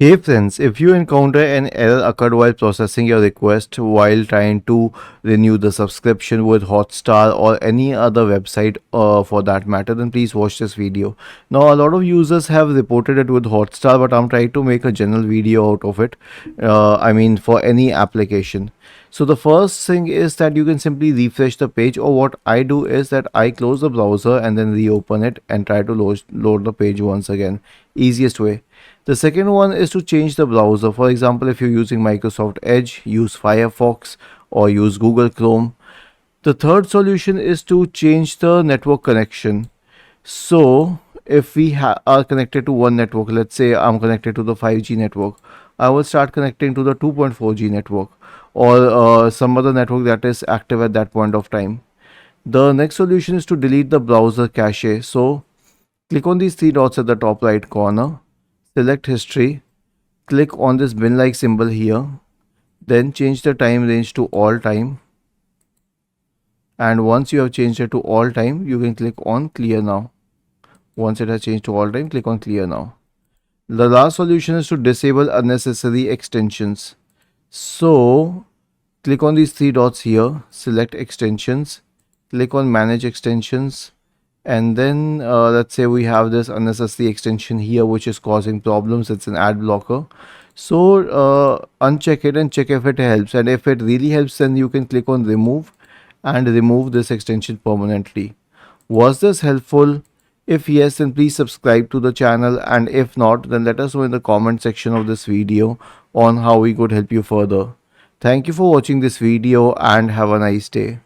Hey friends, if you encounter an error occurred while processing your request while trying to renew the subscription with Hotstar or any other website for that matter, then please watch this video. Now, a lot of users have reported it with Hotstar, but I'm trying to make a general video out of it. For any application. So the first thing is that you can simply refresh the page, or what I do is that I close the browser and then reopen it and try to load the page once again. Easiest way. The second one is to change the browser. For example, if you're using Microsoft Edge, use Firefox or use Google Chrome. The third solution is to change the network connection. So, if we are connected to one network, let's say I'm connected to the 5G network, I will start connecting to the 2.4G network or some other network that is active at that point of time. The next solution is to delete the browser cache. So, click on these three dots at the top right corner, select history, click on this bin like symbol here, then change the time range to all time, and once you have changed it to all time, you can click on clear now. Once it has changed to all time, click on clear now. The last solution is to disable unnecessary extensions. So click on these three dots here, select extensions, click on manage extensions, and then let's say we have this unnecessary extension here which is causing problems. It's an ad blocker. So uncheck it and check if it helps, and if it really helps, then you can click on remove and remove this extension permanently. Was this helpful? If yes, then please subscribe to the channel, and if not, then let us know in the comment section of this video on how we could help you further. Thank you for watching this video and have a nice day.